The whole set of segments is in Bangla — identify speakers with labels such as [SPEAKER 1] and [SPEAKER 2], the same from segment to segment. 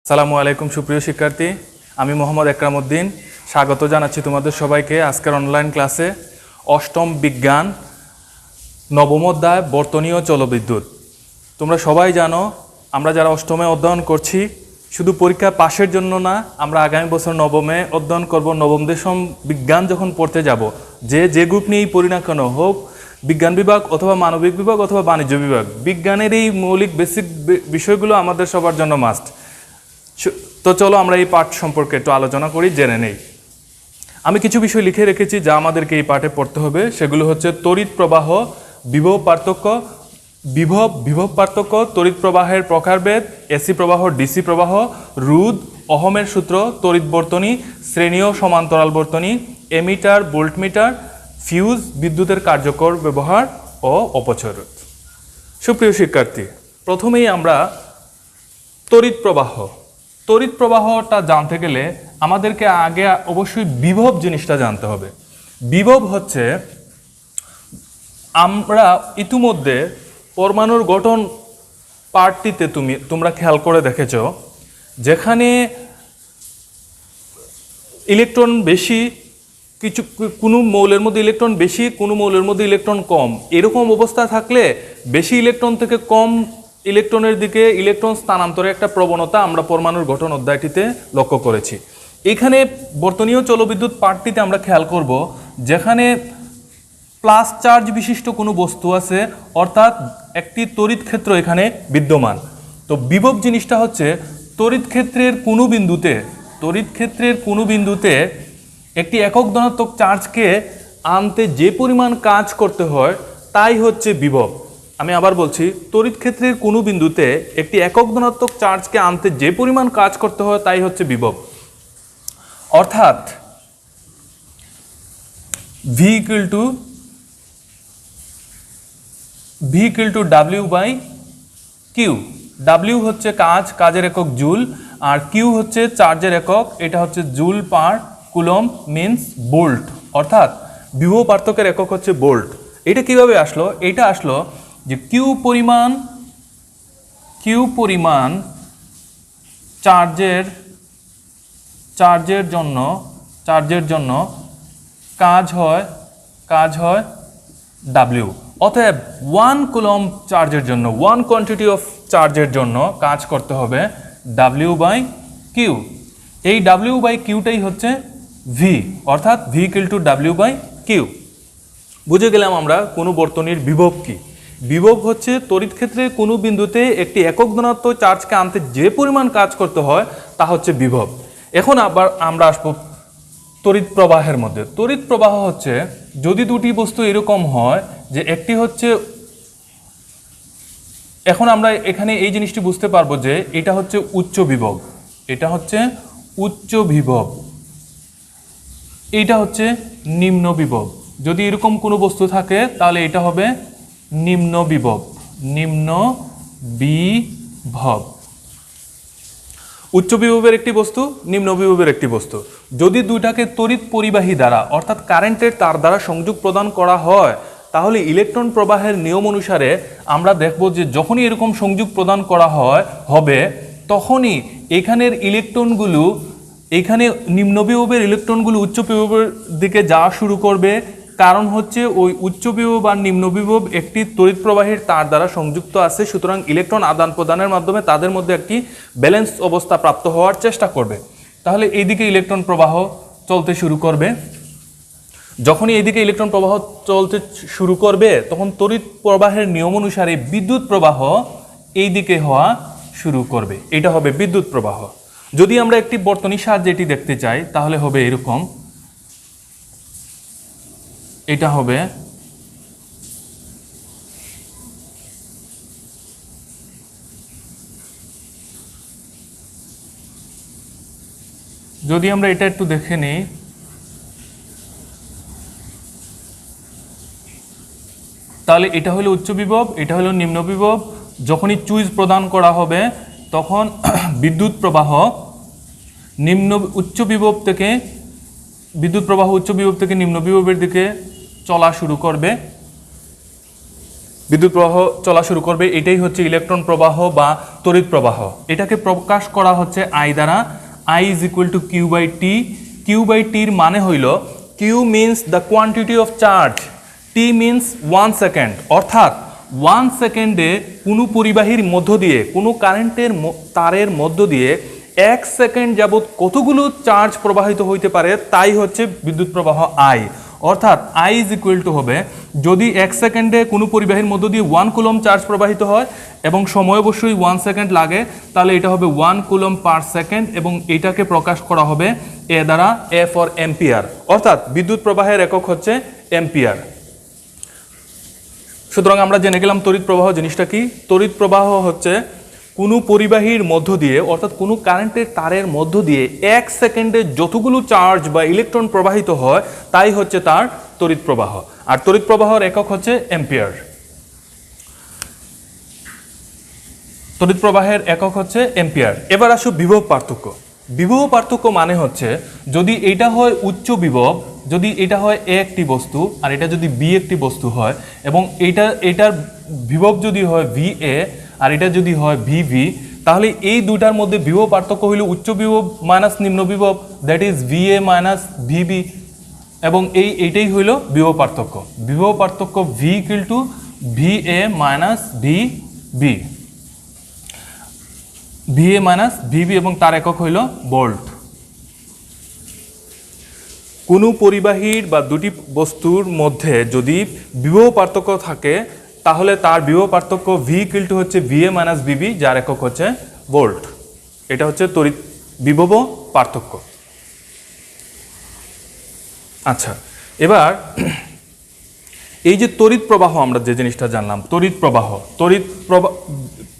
[SPEAKER 1] আসসালামু আলাইকুম সুপ্রিয় শিক্ষার্থী, আমি মোহাম্মদ একরাম উদ্দিন স্বাগত জানাচ্ছি তোমাদের সবাইকে আজকের অনলাইন ক্লাসে। অষ্টম বিজ্ঞান নবম অধ্যায় বর্তনী ও জলবিদ্যুৎ। তোমরা সবাই জানো আমরা যারা অষ্টমে অধ্যয়ন করছি শুধু পরীক্ষা পাশের জন্য না, আমরা আগামী বছর নবমে অধ্যয়ন করব। নবম দশম বিজ্ঞান যখন পড়তে যাব, যে গ্রুপ নিয়েই পড়ি না কেন, হোক বিজ্ঞান বিভাগ অথবা মানবিক বিভাগ অথবা বাণিজ্য বিভাগ, বিজ্ঞানের এই মৌলিক বেসিক বিষয়গুলো আমাদের সবার জন্য মাস্ট। তো চলো আমরা এই পাঠ সম্পর্কে একটু আলোচনা করি, জেনে নেই। আমি কিছু বিষয় লিখে রেখেছি যা আমাদেরকে এই পাঠে পড়তে হবে। সেগুলো হচ্ছে তড়িৎ প্রবাহ, বিভব পার্থক্য, তড়িৎ প্রবাহের প্রকারভেদ, এসি প্রবাহ, ডিসি প্রবাহ, রোধ, ওহমের সূত্র, তড়িৎ বর্তনী, শ্রেণী ও সমান্তরাল বর্তনী, এমিটার, ভোল্টমিটার, ফিউজ, বিদ্যুতের কার্যকর ব্যবহার ও অপচয় রোধ। সুপ্রিয় শিক্ষার্থী, প্রথমেই আমরা তড়িৎ প্রবাহটা জানতে গেলে আমাদেরকে আগে অবশ্যই বিভব জিনিসটা জানতে হবে। বিভব হচ্ছে, আমরা ইতিমধ্যে পরমাণুর গঠন পার্টটিতে তোমরা খেয়াল করে দেখেছ, যেখানে ইলেকট্রন বেশি, কোনো মৌলের মধ্যে ইলেকট্রন বেশি, কোনো মৌলের মধ্যে ইলেকট্রন কম, এরকম অবস্থা থাকলে বেশি ইলেকট্রন থেকে কম ইলেকট্রনের দিকে ইলেকট্রন স্থানান্তরের একটা প্রবণতা আমরা পরমাণুর গঠন অধ্যায়টিতে লক্ষ্য করেছি। এখানে বর্তনী ও জলবিদ্যুৎ পার্টটিতে আমরা খেয়াল করব, যেখানে প্লাস চার্জ বিশিষ্ট কোনো বস্তু আছে, অর্থাৎ একটি তড়িৎ ক্ষেত্র এখানে বিদ্যমান। তো বিভব জিনিসটা হচ্ছে তড়িৎ ক্ষেত্রের কোনো বিন্দুতে একটি একক ধনাত্মক চার্জকে আনতে যে পরিমাণ কাজ করতে হয় তাই হচ্ছে বিভব। আমি আবার বলছি, তড়িৎ ক্ষেত্রের কোনো বিন্দুতে একটি একক ধনাত্মক চার্জকে আনতে যে পরিমাণ কাজ করতে হয় তাই হচ্ছে বিভব। অর্থাৎ V equal to W by Q. W হচ্ছে কাজের একক জুল, আর কিউ হচ্ছে চার্জের একক, এটা হচ্ছে joule per coulomb means volt. অর্থাৎ বিভব পার্থক্যের একক হচ্ছে ভোল্ট। এটা কিভাবে আসলো? এটা আসলো যে কিউ পরিমাণ চার্জের জন্য কাজ হয় ডাব্লিউ। অতএব 1 কুলম্ব চার্জের জন্য, 1 কোয়ান্টিটি অফ চার্জের জন্য কাজ করতে হবে ডাব্লিউ বাই কিউ। এই ডাব্লিউ বাই কিউটাই হচ্ছে ভি, অর্থাৎ V equal to W by Q. বুঝে গেলাম আমরা কোনো বর্তনীর বিভব কি। বিভব হচ্ছে তড়িৎ ক্ষেত্রে কোনো বিন্দুতে একটি একক ধনাত্মক চার্জকে আনতে যে পরিমাণ কাজ করতে হয় তা হচ্ছে বিভব। এখন আবার আমরা আসবো তড়িৎ প্রবাহের মধ্যে। তড়িৎ প্রবাহ হচ্ছে যদি দুটি বস্তু এরকম হয় যে একটি হচ্ছে, এখন আমরা এখানে এই জিনিসটি বুঝতে পারবো যে এটা হচ্ছে উচ্চ বিভব, এটা হচ্ছে উচ্চ বিভব, এইটা হচ্ছে নিম্ন বিভব। যদি এরকম কোনো বস্তু থাকে তাহলে এটা হবে নিম্ন বিভব। উচ্চ বিভবের একটি বস্তু, নিম্ন বিভবের একটি বস্তু। যদি দুইটাকে তড়িৎ পরিবাহী দ্বারা অর্থাৎ কারেন্টের তার দ্বারা সংযোগ প্রদান করা হয়, তাহলে ইলেকট্রন প্রবাহের নিয়ম অনুসারে আমরা দেখব যে যখনই এরকম সংযোগ প্রদান করা হবে তখনই এখানের ইলেকট্রনগুলো, এখানে নিম্ন বিভবের ইলেকট্রনগুলো উচ্চ বিভবের দিকে যাওয়া শুরু করবে। কারণ হচ্ছে ওই উচ্চ বিভব আর নিম্ন বিভব একটি তড়িৎ প্রবাহের তার দ্বারা সংযুক্ত আছে, সুতরাং ইলেকট্রন আদান প্রদানের মাধ্যমে তাদের মধ্যে একটি ব্যালেন্স অবস্থা প্রাপ্ত হওয়ার চেষ্টা করবে। তাহলে এইদিকে ইলেকট্রন প্রবাহ চলতে শুরু করবে। যখনই এইদিকে ইলেকট্রন প্রবাহ চলতে শুরু করবে তখন তড়িৎ প্রবাহের নিয়ম অনুসারে বিদ্যুৎ প্রবাহ এই দিকে হওয়া শুরু করবে, এটা হবে বিদ্যুৎ প্রবাহ। যদি আমরা একটি বর্তনীর সাহায্যে এটি দেখতে চাই তাহলে হবে এরকম, এটা হবে যদি আমরা এটা একটু দেখে নিই, তাহলে এটা হলো উচ্চ বিভব, এটা হলো নিম্ন বিভব। যখনই চুইজ প্রদান করা হবে তখন বিদ্যুৎ প্রবাহ উচ্চ বিভব থেকে নিম্ন বিভবের দিকে চলা শুরু করবে। বিদ্যুৎ প্রবাহ চলা শুরু করবে, এটাই হচ্ছে ইলেকট্রন প্রবাহ বা তড়িৎ প্রবাহ। এটাকে প্রকাশ করা হচ্ছে আই দ্বারা। I is equal to Q by T. Q by টির মানে হইল, Q means the quantity of charge, T means 1 second. অর্থাৎ 1 সেকেন্ডে কোনো পরিবাহীর মধ্য দিয়ে, কোনো কারেন্টের তারের মধ্য দিয়ে 1 সেকেন্ড যাবৎ কতগুলো চার্জ প্রবাহিত হইতে পারে, তাই হচ্ছে বিদ্যুৎ প্রবাহ আই। অর্থাৎ আই ইজ ইকুয়াল টু হবে, যদি 1 সেকেন্ডে কোনো পরিবাহীর মধ্য দিয়ে 1 কুলম চার্জ প্রবাহিত হয় এবং সময় অবশ্যই 1 সেকেন্ড লাগে, তাহলে এটা হবে 1 কুলম পার সেকেন্ড, এবং এটাকে প্রকাশ করা হবে এ দ্বারা, এ ফর এম্পিয়ার। অর্থাৎ বিদ্যুৎ প্রবাহের একক হচ্ছে এম্পিয়ার। সুতরাং আমরা জেনে গেলাম তড়িৎ প্রবাহ জিনিসটা কি। তড়িৎ প্রবাহ হচ্ছে কোনো পরিবাহীর মধ্য দিয়ে, অর্থাৎ কোনো কারেন্টের তারের মধ্য দিয়ে 1 সেকেন্ডে যতগুলো চার্জ বা ইলেকট্রন প্রবাহিত হয়, তাই হচ্ছে তার তড়িৎ প্রবাহ। আর তড়িৎ প্রবাহের একক হচ্ছে এম্পিয়ার। তড়িৎ প্রবাহের একক হচ্ছে এম্পিয়ার। এবার আসো বিভব পার্থক্য। বিভব পার্থক্য মানে হচ্ছে, যদি এটা হয় উচ্চ বিভব, যদি এটা হয় এ একটি বস্তু আর এটা যদি বি একটি বস্তু হয়, এবং এটার বিভব যদি হয় ভি এ আর এটা যদি হয় ভি ভি, তাহলে এই দুটার মধ্যে বিভব পার্থক্য হইল উচ্চ বিভব মাইনাস নিম্ন বিভব, that is V A minus V B. এবং এইটাই হইল বিভব পার্থক্য। বিভব পার্থক্য V equal to V A minus V B, V A minus V B, এবং তার একক হইল ভোল্ট। কোনো পরিবাহীর বা দুটি বস্তুর মধ্যে যদি বিভব পার্থক্য থাকে, তাহলে তার বিভব পার্থক্য ভি ইকুয়াল টু হচ্ছে ভি এ মাইনাস ভিবি, যার একক হচ্ছে ভোল্ট। এটা হচ্ছে তড়িৎ বিভব পার্থক্য। আচ্ছা, এবার এই যে তড়িৎ প্রবাহ, আমরা যে জিনিসটা জানলাম, তড়িৎ প্রবাহ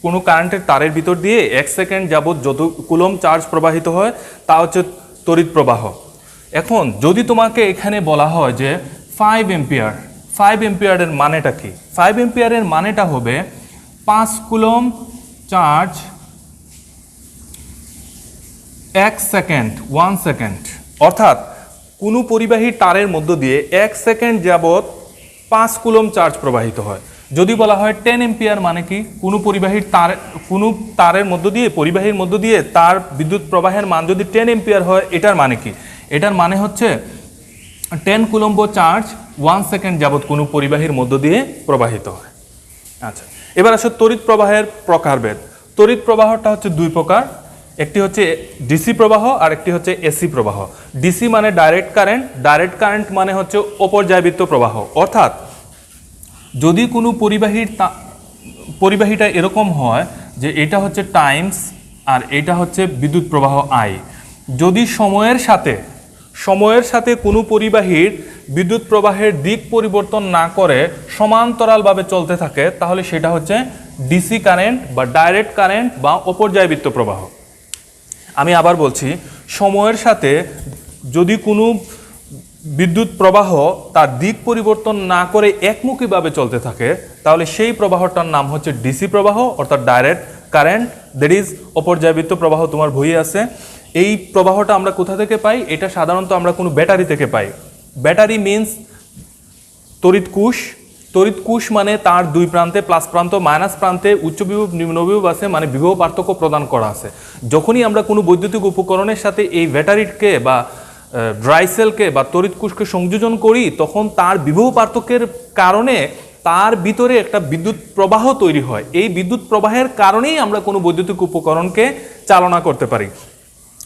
[SPEAKER 1] কোনো কারেন্টের তারের ভিতর দিয়ে 1 সেকেন্ড যাবৎ যত কুলম চার্জ প্রবাহিত হয়, তা হচ্ছে তড়িৎ প্রবাহ। এখন যদি তোমাকে এখানে বলা হয় যে 5 এম্পিয়ার, 5 এম্পিয়ারের মানেটা কি? 5 এম্পিয়ারের মানেটা হবে 5 কুলম চার্জ 1 সেকেন্ড, 1 সেকেন্ড। অর্থাৎ কোনো পরিবাহীর তারের মধ্য দিয়ে 1 সেকেন্ড যাবৎ 5 কুলম চার্জ প্রবাহিত হয়। যদি বলা হয় 10 এম্পিয়ার মানে কি? কোনো তারের মধ্য দিয়ে, পরিবাহীর মধ্য দিয়ে তার বিদ্যুৎ প্রবাহের মান যদি 10 এম্পিয়ার হয়, এটার মানে কি? এটার মানে হচ্ছে 10 কুলম্ব চার্জ 1 সেকেন্ড যাবৎ কোনো পরিবাহীর মধ্য দিয়ে প্রবাহিত হয়। আচ্ছা, এবার আসো তড়িৎ প্রবাহের প্রকারভেদ। তড়িৎ প্রবাহটা হচ্ছে দুই প্রকার, একটি হচ্ছে ডিসি প্রবাহ আর একটি হচ্ছে এসি প্রবাহ। ডিসি মানে ডাইরেক্ট কারেন্ট, ডাইরেক্ট কারেন্ট মানে হচ্ছে অপর্যায়বৃত্ত প্রবাহ। অর্থাৎ যদি কোনো পরিবাহীটা এরকম হয় যে এটা হচ্ছে টাইমস আর এটা হচ্ছে বিদ্যুৎ প্রবাহ আই, যদি সময়ের সাথে কোনো পরিবাহীর বিদ্যুৎ প্রবাহের দিক পরিবর্তন না করে সমান্তরালভাবে চলতে থাকে, তাহলে সেটা হচ্ছে ডিসি কারেন্ট বা ডাইরেক্ট কারেন্ট বা অপর্যায়বৃত্ত প্রবাহ। আমি আবার বলছি, সময়ের সাথে যদি কোনো বিদ্যুৎ প্রবাহ তার দিক পরিবর্তন না করে একমুখীভাবে চলতে থাকে, তাহলে সেই প্রবাহটার নাম হচ্ছে ডিসি প্রবাহ, অর্থাৎ ডাইরেক্ট কারেন্ট, দ্যাট ইজ অপর্যায়বৃত্ত প্রবাহ। তোমার বইয়ে আছে। এই প্রবাহটা আমরা কোথা থেকে পাই? এটা সাধারণত আমরা কোনো ব্যাটারি থেকে পাই। ব্যাটারি মিন্স তড়িৎ কোষ। তড়িৎ কোষ মানে তার দুই প্রান্তে, প্লাস প্রান্ত মাইনাস প্রান্তে উচ্চ বিভব নিম্ন বিভব আছে, মানে বিভব পার্থক্য প্রদান করা আছে। যখনই আমরা কোনো বৈদ্যুতিক উপকরণের সাথে এই ব্যাটারিকে বা ড্রাই সেলকে বা তড়িৎ কোষকে সংযোজন করি, তখন তার বিভব পার্থক্যের কারণে তার ভিতরে একটা বিদ্যুৎ প্রবাহ তৈরি হয়। এই বিদ্যুৎ প্রবাহের কারণেই আমরা কোনো বৈদ্যুতিক উপকরণকে চালনা করতে পারি।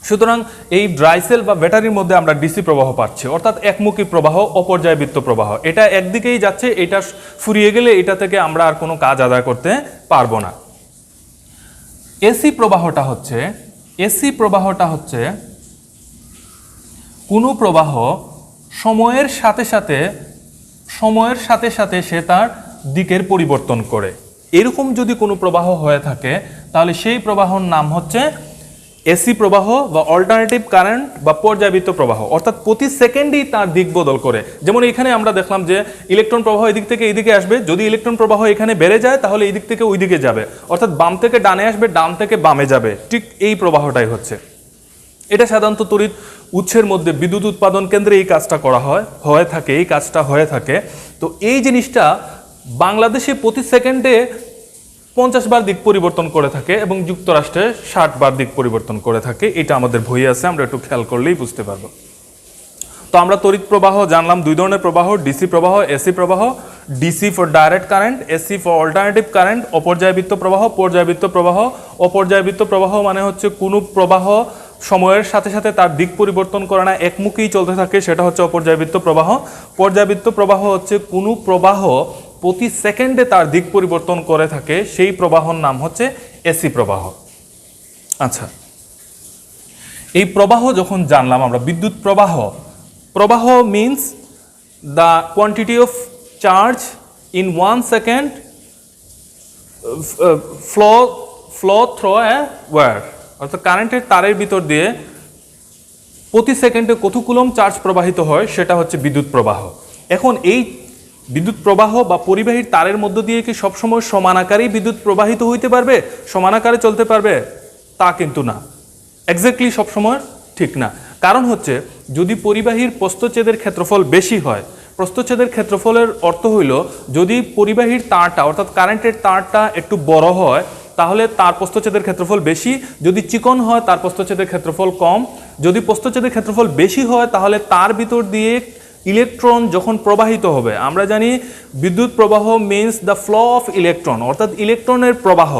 [SPEAKER 1] সুতরাং এই ড্রাই সেল বা ব্যাটারির মধ্যে আমরা ডিসি প্রবাহ পাচ্ছি, অর্থাৎ একমুখী প্রবাহ, অপর্যায়বৃত্ত প্রবাহ। এটা একদিকেই যাচ্ছে, এটা ফুরিয়ে গেলে এটা থেকে আমরা আর কোনো কাজ আদায় করতে পারবো না। এসি প্রবাহটা হচ্ছে কোনো প্রবাহ সময়ের সাথে সাথে সে তার দিকের পরিবর্তন করে। এরকম যদি কোনো প্রবাহ হয়ে থাকে, তাহলে সেই প্রবাহর নাম হচ্ছে এসি প্রবাহ বা অল্টারনেটিভ কারেন্ট বা পর্যায়বৃত্ত প্রবাহ। অর্থাৎ প্রতি সেকেন্ডেই তার দিক বদল করে। যেমন এখানে আমরা দেখলাম যে ইলেকট্রন প্রবাহ এদিক থেকে এইদিকে আসবে, যদি ইলেকট্রন প্রবাহ এখানে বেড়ে যায়, তাহলে এই দিক থেকে ওই দিকে যাবে, অর্থাৎ বাম থেকে ডানে আসবে, ডান থেকে বামে যাবে। ঠিক এই প্রবাহটাই হচ্ছে। এটা সাধারণত তড়িৎ উৎসের মধ্যে বিদ্যুৎ উৎপাদন কেন্দ্রে এই কাজটা করা হয়ে থাকে। তো এই জিনিসটা বাংলাদেশে প্রতি সেকেন্ডে 50 বার দিক পরিবর্তন করে থাকে এবং যুক্তরাষ্ট্রে 60 বার দিক পরিবর্তন করে থাকে। এটা আমাদের বইয়ে আছে, আমরা একটু খেয়াল করলেই বুঝতে পারবো। তো আমরা তড়িৎ প্রবাহ জানলাম, দুই ধরনের প্রবাহ, ডিসি প্রবাহ, এসি প্রবাহ। DC for direct current, AC for alternative current. অপর্যায়বৃত্ত প্রবাহ, পর্যায়বৃত্ত প্রবাহ। অপর্যায়বৃত্ত প্রবাহ মানে হচ্ছে কোনো প্রবাহ সময়ের সাথে সাথে তার দিক পরিবর্তন করে না, একমুখী চলতে থাকে, সেটা হচ্ছে অপর্যায়বৃত্ত প্রবাহ। পর্যায়বৃত্ত প্রবাহ হচ্ছে কোনো প্রবাহ প্রতি সেকেন্ডে তার দিক পরিবর্তন করে থাকে, সেই প্রবাহর নাম হচ্ছে এসি প্রবাহ। আচ্ছা, এই প্রবাহ যখন জানলাম আমরা, বিদ্যুৎ প্রবাহ, প্রবাহ means the quantity of charge in 1 second flow through a wire, অর্থাৎ কারেন্টের তারের ভিতর দিয়ে প্রতি সেকেন্ডে কত কুলম চার্জ প্রবাহিত হয়, সেটা হচ্ছে বিদ্যুৎ প্রবাহ। এখন এই বিদ্যুৎ প্রবাহ বা পরিবাহীর তারের মধ্য দিয়ে কি সবসময় সমান আকারেই বিদ্যুৎ প্রবাহিত হইতে পারবে, সমান আকারে চলতে পারবে? তা কিন্তু না, এক্স্যাক্টলি সবসময় ঠিক না। কারণ হচ্ছে যদি পরিবাহীর প্রস্থচ্ছেদের ক্ষেত্রফল বেশি হয়, প্রস্থচ্ছেদের ক্ষেত্রফলের অর্থ হইল যদি পরিবাহীর তারটা অর্থাৎ কারেন্টের তারটা একটু বড় হয় তাহলে তার প্রস্থচ্ছেদের ক্ষেত্রফল বেশি, যদি চিকন হয় তার প্রস্থচ্ছেদের ক্ষেত্রফল কম। যদি প্রস্থচ্ছেদের ক্ষেত্রফল বেশি হয় তাহলে তার ভিতর দিয়ে ইলেকট্রন যখন প্রবাহিত হবে, আমরা জানি বিদ্যুৎ প্রবাহ means the flow of electron, অর্থাৎ ইলেকট্রনের প্রবাহ।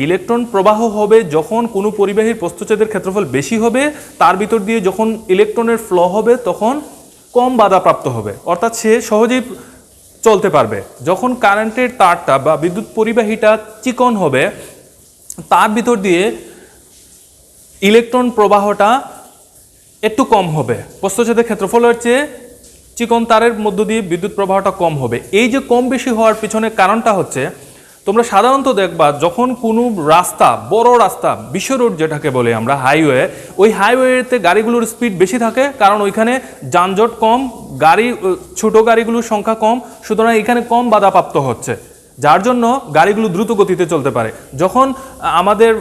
[SPEAKER 1] ইলেকট্রন প্রবাহ হবে যখন কোনো পরিবাহীর প্রস্থচ্ছেদের ক্ষেত্রফল বেশি হবে, তার ভিতর দিয়ে যখন ইলেকট্রনের ফ্লো হবে তখন কম বাধাপ্রাপ্ত হবে, অর্থাৎ সে সহজেই চলতে পারবে। যখন কারেন্টের তারটা বা বিদ্যুৎ পরিবাহীটা চিকন হবে, তার ভিতর দিয়ে ইলেকট্রন প্রবাহটা একটু কম হবে, প্রস্থচ্ছেদের ক্ষেত্রফলের চেয়ে চিকন তারের মধ্য দিয়ে বিদ্যুৎ প্রবাহটা কম হবে। এই যে কম বেশি হওয়ার পিছনে কারণটা হচ্ছে, তোমরা সাধারণত দেখবা যখন কোনো রাস্তা, বড় রাস্তা, বিশ্ব রোড যেটাকে বলে আমরা, হাইওয়ে, ওই হাইওয়েতে গাড়িগুলোর স্পিড বেশি থাকে, কারণ ওইখানে যানজট কম, গাড়ি, ছোট গাড়িগুলোর সংখ্যা কম, সুতরাং এখানে কম বাধাপ্রাপ্ত হচ্ছে, যার জন্য গাড়িগুলো দ্রুত গতিতে চলতে পারে। যখন আমাদের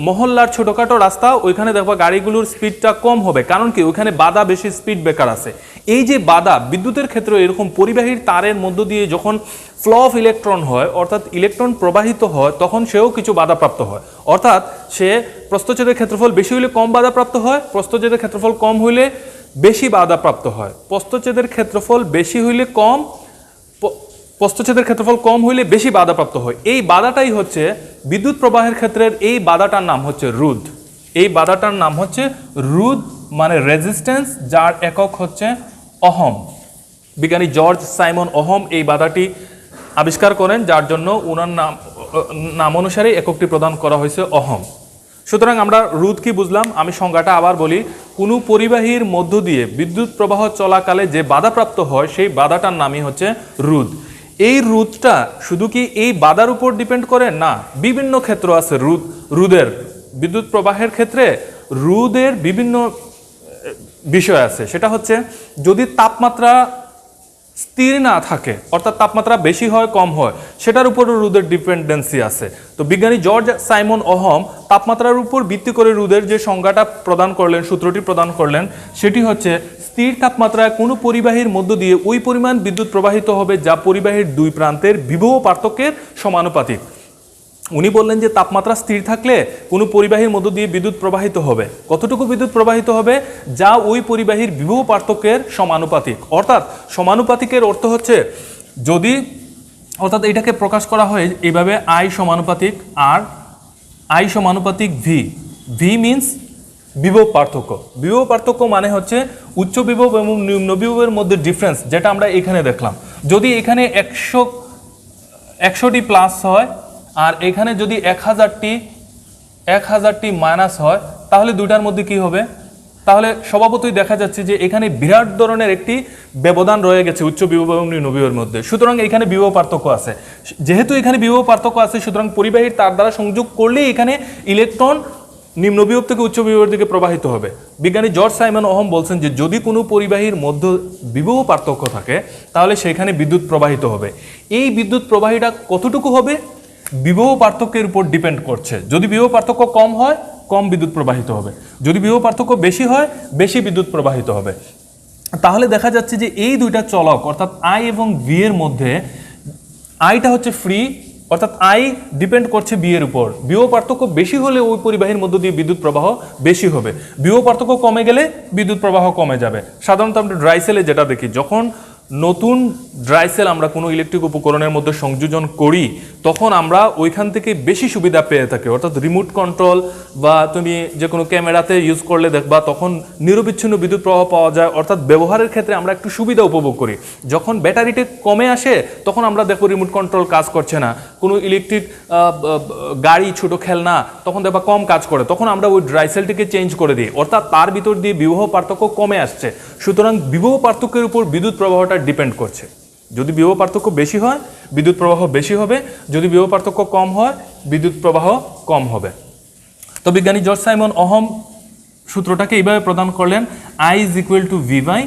[SPEAKER 1] মহল্লার ছোটোখাটো রাস্তা, ওইখানে দেখবা গাড়িগুলোর স্পিডটা কম হবে, কারণ কি ওইখানে বাধা বেশি, স্পিড ব্রেকার আছে। এই যে বাধা, বিদ্যুতের ক্ষেত্রে এরকম পরিবাহীর তারের মধ্য দিয়ে যখন ফ্লো অফ ইলেকট্রন হয়, অর্থাৎ ইলেকট্রন প্রবাহিত হয়, তখন সেও কিছু বাধাপ্রাপ্ত হয়। অর্থাৎ সে প্রস্থচ্ছেদের ক্ষেত্রফল বেশি হলে কম বাধাপ্রাপ্ত হয়, প্রস্থচ্ছেদের ক্ষেত্রফল কম হইলে বেশি বাধাপ্রাপ্ত হয়। প্রস্থচ্ছেদের ক্ষেত্রফল বেশি হইলে কম, প্রস্থচ্ছেদের ক্ষেত্রফল কম হইলে বেশি বাধাপ্রাপ্ত হয়। এই বাধাটাই হচ্ছে বিদ্যুৎ প্রবাহের ক্ষেত্রের, এই বাধাটার নাম হচ্ছে রোধ। এই বাধাটার নাম হচ্ছে রোধ, মানে রেজিস্ট্যান্স, যার একক হচ্ছে ওহম। বিজ্ঞানী জর্জ সাইমন ওহম এই বাধাটি আবিষ্কার করেন, যার জন্য ওনার নাম অনুসারে এককটি প্রদান করা হয়েছে ওহম। সুতরাং আমরা রোধ কি বুঝলাম, আমি সংজ্ঞাটা আবার বলি। কোনো পরিবাহীর মধ্য দিয়ে বিদ্যুৎ প্রবাহ চলাকালে যে বাধাপ্রাপ্ত হয়, সেই বাধাটার নামই হচ্ছে রোধ। এই রোধটা শুধু কি এই বাধার উপর ডিপেন্ড করে? না, বিভিন্ন ক্ষেত্র আছে রোধের। বিদ্যুৎ প্রবাহের ক্ষেত্রে রোধের বিভিন্ন বিষয় আছে। সেটা হচ্ছে যদি তাপমাত্রা স্থির না থাকে, অর্থাৎ তাপমাত্রা বেশি হয় কম হয়, সেটার উপরও রোধের ডিপেন্ডেন্সি আছে। তো বিজ্ঞানী জর্জ সাইমন ওহম তাপমাত্রার উপর ভিত্তি করে রোধের যে সংজ্ঞাটা প্রদান করলেন, সূত্রটি প্রদান করলেন, সেটি হচ্ছে স্থির তাপমাত্রায় কোনো পরিবাহীর মধ্য দিয়ে ওই পরিমাণ বিদ্যুৎ প্রবাহিত হবে যা পরিবাহীর দুই প্রান্তের বিভব পার্থক্যের সমানুপাতিক। উনি বললেন যে তাপমাত্রা স্থির থাকলে কোনো পরিবাহীর মধ্য দিয়ে বিদ্যুৎ প্রবাহিত হবে, কতটুকু বিদ্যুৎ প্রবাহিত হবে, যা ওই পরিবাহীর বিভব পার্থক্যের সমানুপাতিক। অর্থাৎ সমানুপাতিকের অর্থ হচ্ছে যদি, অর্থাৎ এটাকে প্রকাশ করা হয় এইভাবে, আই সমানুপাতিক আর, আই সমানুপাতিক ভি। ভি মিন্স বিভব পার্থক্য। বিভব পার্থক্য মানে হচ্ছে উচ্চ বিভব এবং নিম্ন বিভবের মধ্যে ডিফারেন্স, যেটা আমরা এখানে দেখলাম। যদি এখানে 100টি প্লাস হয় আর এখানে যদি 1000টি মাইনাস হয়, তাহলে দুইটার মধ্যে কি হবে? তাহলে স্বভাবতই দেখা যাচ্ছে যে এখানে বিরাট ধরনের একটি ব্যবধান রয়ে গেছে উচ্চ বিভব এবং নিম্ন বিভবের মধ্যে। সুতরাং এখানে বিভব পার্থক্য আছে। যেহেতু এখানে বিভব পার্থক্য আছে, সুতরাং পরিবাহীর তার দ্বারা সংযোগ করলেই এখানে ইলেকট্রন নিম্ন বিভব থেকে উচ্চ বিভবের দিকে প্রবাহিত হবে। বিজ্ঞানী জর্জ সাইমন ওহম বলছেন যে যদি কোনো পরিবাহীর মধ্যে বিভব পার্থক্য থাকে তাহলে সেখানে বিদ্যুৎ প্রবাহিত হবে। এই বিদ্যুৎ প্রবাহীটা কতটুকু হবে বিভব পার্থক্যের উপর ডিপেন্ড করছে। যদি বিভব পার্থক্য কম হয়, কম বিদ্যুৎ প্রবাহিত হবে, যদি বিভব পার্থক্য বেশি হয়, বেশি বিদ্যুৎ প্রবাহিত হবে। তাহলে দেখা যাচ্ছে যে এই দুইটা চলক, অর্থাৎ আই এবং ভি এর মধ্যে আইটা হচ্ছে ফ্রি, অর্থাৎ আই ডিপেন্ড করছে বি এর উপর। বিভব পার্থক্য বেশি হলে ওই পরিবাহীর মধ্য দিয়ে বিদ্যুৎ প্রবাহ বেশি হবে, বিভব পার্থক্য কমে গেলে বিদ্যুৎ প্রবাহ কমে যাবে। সাধারণত আমরা ড্রাই সেলে যেটা দেখি, যখন নতুন ড্রাই সেল আমরা কোনো ইলেকট্রিক উপকরণের মধ্যে সংযোজন করি তখন আমরা ওইখান থেকে বেশি সুবিধা পেয়ে থাকি, অর্থাৎ রিমোট কন্ট্রোল বা তুমি যে কোনো ক্যামেরাতে ইউজ করলে দেখবা তখন নিরবিচ্ছিন্ন বিদ্যুৎ প্রবাহ পাওয়া যায়, অর্থাৎ ব্যবহারের ক্ষেত্রে আমরা একটু সুবিধা উপভোগ করি। যখন ব্যাটারিটা কমে আসে তখন আমরা দেখো রিমোট কন্ট্রোল কাজ করছে না, কোনো ইলেকট্রিক গাড়ি ছোট খেলনা তখন দেখবা কম কাজ করে, তখন আমরা ওই ড্রাই সেলটিকে চেঞ্জ করে দিই, অর্থাৎ তার ভিতর দিয়ে বিভব পার্থক্য কমে আসছে। সুতরাং বিভব পার্থক্যের উপর বিদ্যুৎ প্রবাহটা ডিপেন্ড করছে। যদি বিভব পার্থক্য বেশি হয় বিদ্যুৎ প্রবাহ বেশি হবে, যদি বিভব পার্থক্য কম হয় বিদ্যুৎ প্রবাহ কম হবে। তো বিজ্ঞানী জর্জ সাইমন ওহম সূত্রটাকে এইভাবে প্রদান করলেন, I is equal to V by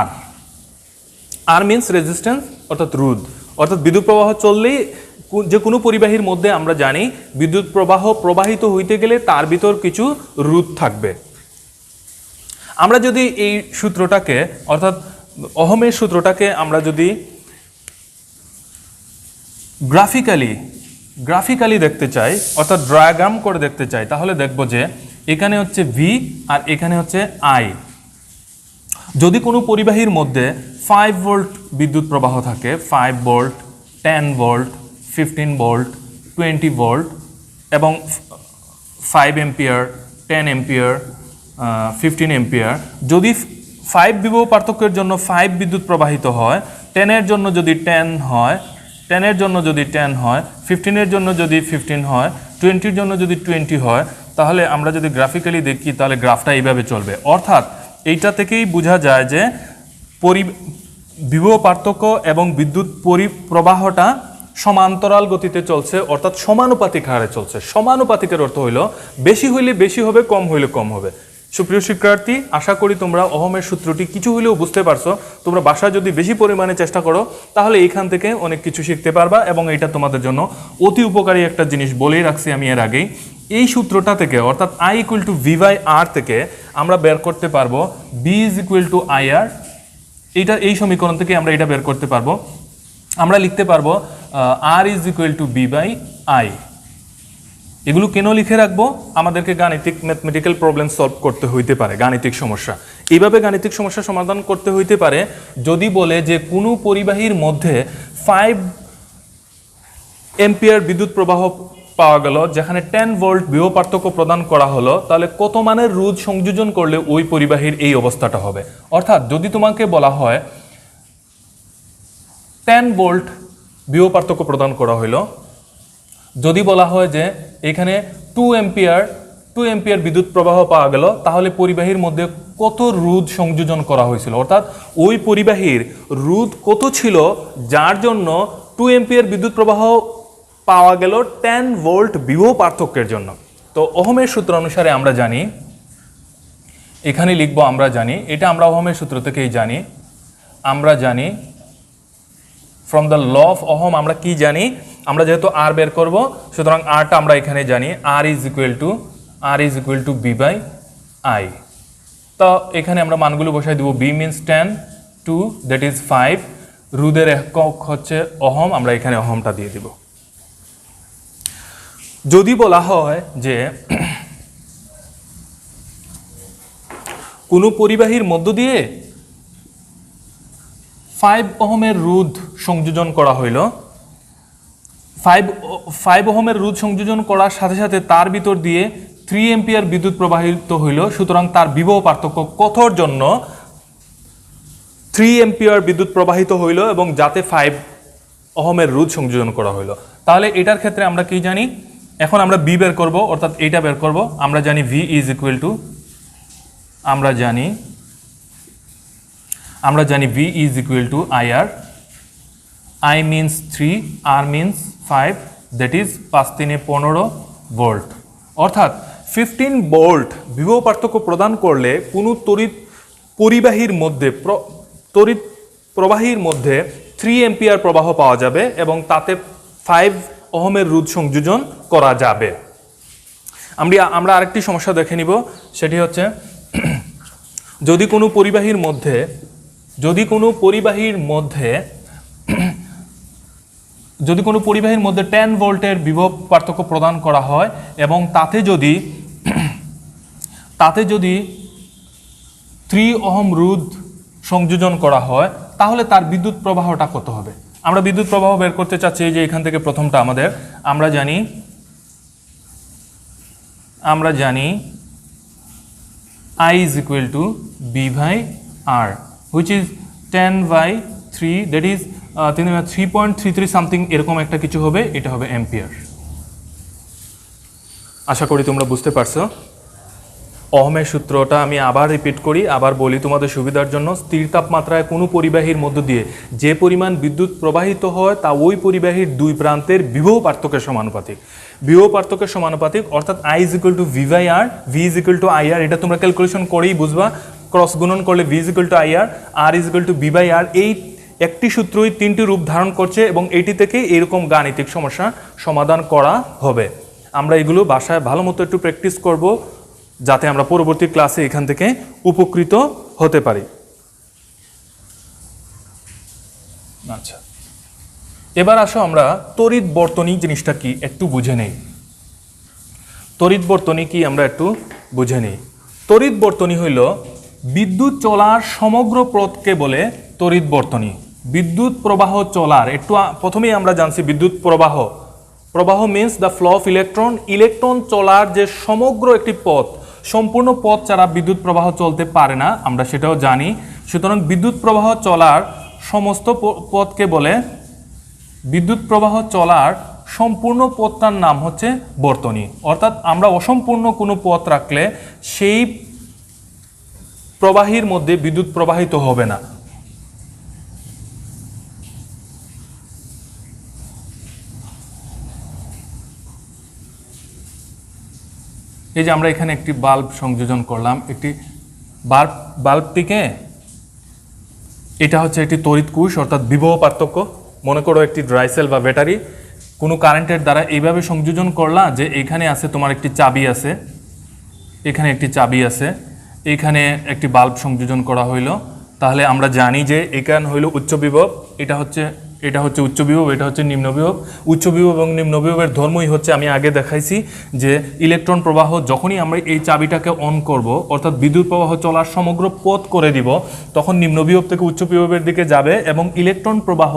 [SPEAKER 1] R. R means resistance, অর্থাৎ রোধ, অর্থাৎ বিদ্যুৎ প্রবাহ চললেই যে কোনো পরিবাহীর মধ্যে আমরা জানি বিদ্যুৎ প্রবাহ প্রবাহিত হইতে গেলে তার ভিতর কিছু রোধ থাকবে। আমরা যদি এই সূত্রটাকে অর্থাৎ ওহমের সূত্রটাকে আমরা যদি গ্রাফিক্যালি দেখতে চাই, অর্থাৎ ডায়াগ্রাম করে দেখতে চাই, তাহলে দেখব যে এখানে হচ্ছে ভি আর এখানে হচ্ছে আই। যদি কোনো পরিবাহীর মধ্যে 5 ভোল্ট বিদ্যুৎ প্রবাহ থাকে, 5 ভোল্ট, 10 ভোল্ট, 15 ভোল্ট, 20 ভোল্ট এবং 5 এম্পিয়ার, 10 এম্পিয়ার, 15 এম্পিয়ার, যদি 5 বিভব পার্থক্যের জন্য 5 বিদ্যুৎ প্রবাহিত হয়, 10 এর জন্য যদি 10 হয়, 10 এর জন্য যদি 10 হয়, 15 এর জন্য যদি 15 হয়, 20 এর জন্য যদি 20 হয়, তাহলে আমরা যদি গ্রাফিক্যালি দেখি তাহলে গ্রাফটা এইভাবে চলবে। অর্থাৎ এইটা থেকেই বোঝা যায় যে বিভব পার্থক্য এবং বিদ্যুৎ প্রবাহটা সমান্তরাল গতিতে চলছে, অর্থাৎ সমানুপাতিক হারে চলছে। সমানুপাতিকের অর্থ হইল বেশি হইলে বেশি হবে, কম হইলে কম হবে। সুপ্রিয় শিক্ষার্থী, আশা করি তোমরা ওহমের সূত্রটি কিছু হইলেও বুঝতে পারছো। তোমরা বাসায় যদি বেশি পরিমাণে চেষ্টা করো তাহলে এইখান থেকে অনেক কিছু শিখতে পারবা, এবং এটা তোমাদের জন্য অতি উপকারী একটা জিনিস বলেই রাখছি আমি এর আগেই। এই সূত্রটা থেকে অর্থাৎ I equal to V by R থেকে আমরা বের করতে পারবো B is equal to IR। এই সমীকরণ থেকে আমরা এটা বের করতে পারবো। আমরা লিখতে পারবো R is equal to B by I। এগুলো কেন লিখে রাখবো? আমাদেরকে গাণিতিক ম্যাথমেটিক্যাল প্রবলেম সলভ করতে হইতে পারে, গাণিতিক সমস্যা। এইভাবে গাণিতিক সমস্যা সমাধান করতে হইতে পারে যদি বলে যে কোনো পরিবাহীর মধ্যে 5 এম্পিয়ার বিদ্যুৎ প্রবাহ পাওয়া গেল, যেখানে 10 ভোল্ট বিভব পার্থক্য প্রদান করা হলো, তাহলে কত মানের রোধ সংযোজন করলে ওই পরিবাহীর এই অবস্থাটা হবে। অর্থাৎ যদি তোমাকে বলা হয় 10 ভোল্ট বিভব পার্থক্য প্রদান করা হইল, যদি বলা হয় যে এখানে 2 এম্পিয়ার বিদ্যুৎ প্রবাহ পাওয়া গেল, তাহলে পরিবাহীর মধ্যে কত রোধ সংযোজন করা হয়েছিল, অর্থাৎ ওই পরিবাহীর রোধ কত ছিল যার জন্য 2 এম্পিয়ার বিদ্যুৎ প্রবাহ পাওয়া গেল 10 ভোল্ট বিভব পার্থক্যের জন্য। তো ওহমের সূত্র অনুসারে আমরা জানি, এখানে লিখব আমরা জানি, এটা আমরা ওহমের সূত্র থেকেই জানি। আমরা জানি from the law of Ohm আমরা কি জানি, আমরা যেহেতু আর বের করব সুতরাং আরটা আমরা এখানে জানি, R is equal to B by I। তো এখানে আমরা মানগুলো বসাই দেব। B means 10, 2 that is 5, রোধের একক হচ্ছে ওহম, আমরা এখানে ওহমটা দিয়ে দিব। যদি বলা হয় যে কোনো পরিবাহীর মধ্য দিয়ে 5 ওহমের রোধ সংযোজন করা হইল, 5 ওহমের রোধ সংযোজন করার সাথে সাথে তার ভিতর দিয়ে 3 এম্পিয়ার বিদ্যুৎ প্রবাহিত হইল, সুতরাং তার বিভব পার্থক্য কতর জন্য 3 এম্পিয়ার বিদ্যুৎ প্রবাহিত হইল এবং যাতে 5 ওহমের রোধ সংযোজন করা হইল। তাহলে এটার ক্ষেত্রে আমরা কি জানি, এখন আমরা বি বের করব, অর্থাৎ এইটা বের করব। আমরা জানি V is equal to, আমরা জানি V is equal to IR। I means 3, R means 5, that is 5 3 15 volt. অর্থাৎ 15 ভোল্ট বিভব পার্থক্য প্রদান করলে কোনো তড়িৎ প্রবাহীর মধ্যে 3 এম্পিয়ার প্রবাহ পাওয়া যাবে এবং তাতে 5 ওহমের রোধ সংযোজন করা যাবে। আমরা আরেকটি সমস্যা দেখে নিব, সেটি হচ্ছে যদি কোনো পরিবাহীর মধ্যে যদি কোনো পরিবাহীর মধ্যে 10 ভোল্টের বিভব পার্থক্য প্রদান করা হয় এবং তাতে যদি 3 ওহম রোধ সংযোজন করা হয় তাহলে তার বিদ্যুৎ প্রবাহটা কত হবে? আমরা বিদ্যুৎ প্রবাহ বের করতে চাচ্ছি যে এখান থেকে প্রথমটা আমাদের আমরা জানি I is equal to B by R which is 10/3 that is 3.33 something এরকম একটা কিছু হবে, এটা হবে অ্যাম্পিয়ার। আশা করি তোমরা বুঝতে পারছো। ওহমের সূত্রটা আমি আবার রিপিট করি, আবার বলি তোমাদের সুবিধার জন্য। স্থির তাপমাত্রায় কোনো পরিবাহীর মধ্য দিয়ে যে পরিমাণ বিদ্যুৎ প্রবাহিত হয় তা ওই পরিবাহীর দুই প্রান্তের বিভব পার্থক্যের সমানুপাতিক। বিভব পার্থক্যের সমানুপাতিক অর্থাৎ I is equal to V by R, V is equal to IR, এটা তোমরা ক্যালকুলেশন করেই বুঝবা। ক্রস গুণন করলে V is equal to IR, R is equal to B by R। এই একটি সূত্রই তিনটি রূপ ধারণ করছে এবং এটি থেকে এরকম গাণিতিক সমস্যা সমাধান করা হবে। আমরা এগুলো বাসায় ভালো মতো একটু প্র্যাকটিস করব যাতে আমরা পরবর্তী ক্লাসে এখান থেকে উপকৃত হতে পারি। আচ্ছা, এবার আসো আমরা তড়িৎ বর্তনী জিনিসটা কি একটু বুঝে নেই। তড়িৎ বর্তনী কি আমরা একটু বুঝে নেই। তড়িৎ বর্তনী হইল বিদ্যুৎ চলার সমগ্র পথকে বলে তড়িৎ বর্তনী। বিদ্যুৎ প্রবাহ চলার একটু প্রথমেই আমরা জানছি বিদ্যুৎ প্রবাহ। প্রবাহ means the flow of electron. Electron চলার যে সমগ্র একটি পথ, সম্পূর্ণ পথ ছাড়া বিদ্যুৎ প্রবাহ চলতে পারে না, আমরা সেটাও জানি। সুতরাং বিদ্যুৎ প্রবাহ চলার সমস্ত পথকে বলে, বিদ্যুৎ প্রবাহ চলার সম্পূর্ণ পথটার নাম হচ্ছে বর্তনী। অর্থাৎ আমরা অসম্পূর্ণ কোনো পথ রাখলে সেই প্রবাহীর মধ্যে বিদ্যুৎ প্রবাহিত হবে না। এই যে আমরা এখানে একটি বাল্ব সংযোজন করলাম, একটি বাল্বটিকে, এটা হচ্ছে একটি তড়িৎ কোষ অর্থাৎ বিভব পার্থক্য। মনে করো একটি ড্রাই সেল বা ব্যাটারি কোনো কারেন্টের দ্বারা এইভাবে সংযোজন করলা যে এখানে আছে তোমার একটি চাবি আছে, এখানে একটি চাবি আছে, এখানে একটি বাল্ব সংযোজন করা হইল। তাহলে আমরা জানি যে এখানে হইল উচ্চ বিভব, এটা হচ্ছে উচ্চ বিভব, এটা হচ্ছে নিম্ন বিভব। উচ্চ বিভব এবং নিম্ন বিভবের ধর্মই হচ্ছে, আমি আগে দেখাইছি যে ইলেকট্রন প্রবাহ যখনই আমরা এই চাবিটাকে অন করব অর্থাৎ বিদ্যুৎ প্রবাহ চলার সমগ্র পথ করে দিব, তখন নিম্ন বিভব থেকে উচ্চ বিভবের দিকে যাবে এবং ইলেকট্রন প্রবাহ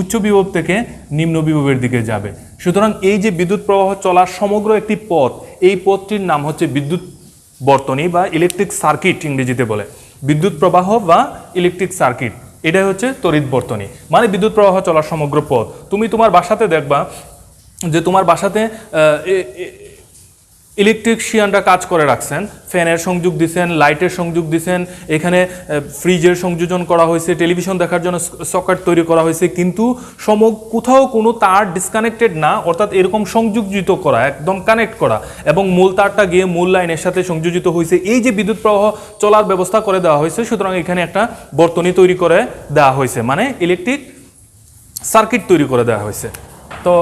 [SPEAKER 1] উচ্চ বিভব থেকে নিম্ন বিভবের দিকে যাবে। সুতরাং এই যে বিদ্যুৎ প্রবাহ চলার সমগ্র একটি পথ, এই পথটির নাম হচ্ছে বিদ্যুৎ বর্তনী বা ইলেকট্রিক সার্কিট ইংরেজিতে বলে। বিদ্যুৎ প্রবাহ বা ইলেকট্রিক সার্কিট, এটাই হচ্ছে তড়িৎ বর্তনী, মানে বিদ্যুৎ প্রবাহ চলার সমগ্র পথ। তুমি তোমার বাসাতে দেখবা যে তোমার বাসাতে ইলেকট্রিশিয়ানরা কাজ করে রাখছেন, ফ্যানের সংযোগ দিচ্ছেন, লাইটের সংযোগ দিচ্ছেন, এখানে ফ্রিজের সংযোজন করা হয়েছে, টেলিভিশন দেখার জন্য সকেট তৈরি করা হয়েছে, কিন্তু কোথাও কোনো তার ডিসকানেক্টেড না, অর্থাৎ এরকম সংযোজিত করা, একদম কানেক্ট করা, এবং মূল তারটা গিয়ে মূল লাইনের সাথে সংযোজিত হয়েছে। এই যে বিদ্যুৎ প্রবাহ চলার ব্যবস্থা করে দেওয়া হয়েছে, সুতরাং এখানে একটা বর্তনী তৈরি করে দেওয়া হয়েছে, মানে ইলেকট্রিক সার্কিট তৈরি করে দেওয়া হয়েছে। তো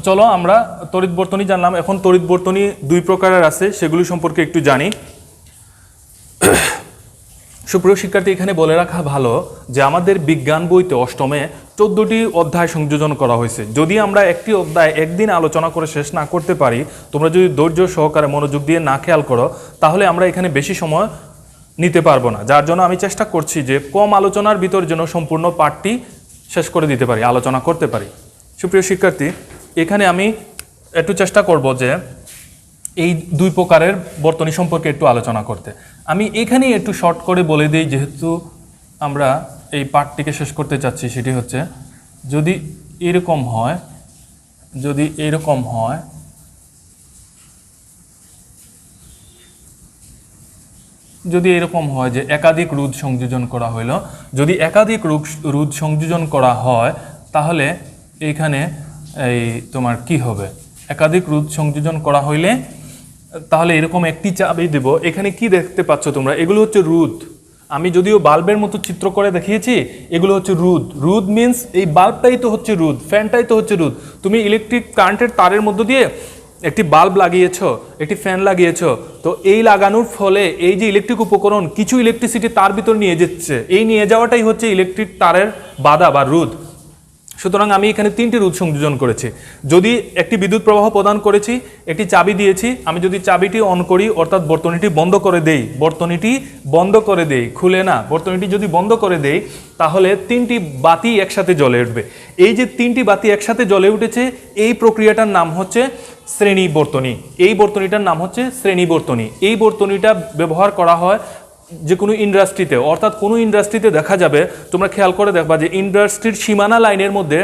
[SPEAKER 1] চলো আমরা তড়িৎ বর্তনী জানলাম। এখন তড়িৎ বর্তনী দুই প্রকারের আছে, সেগুলি সম্পর্কে একটু জানি। সুপ্রিয় শিক্ষার্থী, এখানে বলে রাখা ভালো যে আমাদের বিজ্ঞান বইতে অষ্টমে 14টি অধ্যায় সংযোজন করা হয়েছে। যদি আমরা একটি অধ্যায় একদিন আলোচনা করে শেষ না করতে পারি, তোমরা যদি ধৈর্য সহকারে মনোযোগ দিয়ে না খেয়াল করো, তাহলে আমরা এখানে বেশি সময় নিতে পারবো না। যার জন্য আমি চেষ্টা করছি যে কম আলোচনার ভিতর যেন সম্পূর্ণ পাঠটি শেষ করে দিতে পারি, আলোচনা করতে পারি। সুপ্রিয় শিক্ষার্থী, এখানে আমি একটু চেষ্টা করব যে এই দুই প্রকারের বর্তনী সম্পর্কে একটু আলোচনা করতে। আমি এখানেই একটু শর্ট করে বলে দিই, যেহেতু আমরা এই পাঠটিকে শেষ করতে চাচ্ছি। সেটি হচ্ছে যদি এরকম হয় যে একাধিক রোধ সংযোজন করা হইল, যদি একাধিক রোধ সংযোজন করা হয় তাহলে এইখানে এই তোমার কি হবে, একাধিক রোধ সংযোজন করা হইলে তাহলে এরকম একটি চাবি দেব। এখানে কি দেখতে পাচ্ছ তোমরা, এগুলো হচ্ছে রোধ। আমি যদিও বাল্বের মতো চিত্র করে দেখিয়েছি, এগুলো হচ্ছে রোধ। রোধ মিন্স এই বাল্বটাই তো হচ্ছে রোধ, ফ্যানটাই তো হচ্ছে রোধ। তুমি ইলেকট্রিক কারেন্টের তারের মধ্য দিয়ে একটি বাল্ব লাগিয়েছো, একটি ফ্যান লাগিয়েছো, তো এই লাগানোর ফলে এই যে ইলেকট্রিক উপকরণ কিছু ইলেকট্রিসিটি তার ভিতর নিয়ে যাচ্ছে, এই নিয়ে যাওয়াটাই হচ্ছে ইলেকট্রিক তারের বাধা বা রোধ। সুতরাং আমি এখানে 3টি রোধ সংযোজন করেছি। যদি একটি বিদ্যুৎ প্রবাহ প্রদান করেছি, একটি চাবি দিয়েছি, আমি যদি চাবিটি অন করি অর্থাৎ বর্তনীটি বন্ধ করে দেই, খুলে না, বর্তনীটি যদি বন্ধ করে দেই তাহলে 3টি বাতি একসাথে জ্বলে উঠবে। এই যে 3টি বাতি একসাথে জ্বলে উঠেছে, এই প্রক্রিয়াটার নাম হচ্ছে শ্রেণী বর্তনী। এই বর্তনীটার নাম হচ্ছে শ্রেণী বর্তনী। এই বর্তনীটা ব্যবহার করা হয় যে কোনো ইন্ডাস্ট্রিতে, অর্থাৎ কোনো ইন্ডাস্ট্রিতে দেখা যাবে, তোমরা খেয়াল করে দেখবা যে ইন্ডাস্ট্রির সীমানা লাইনের মধ্যে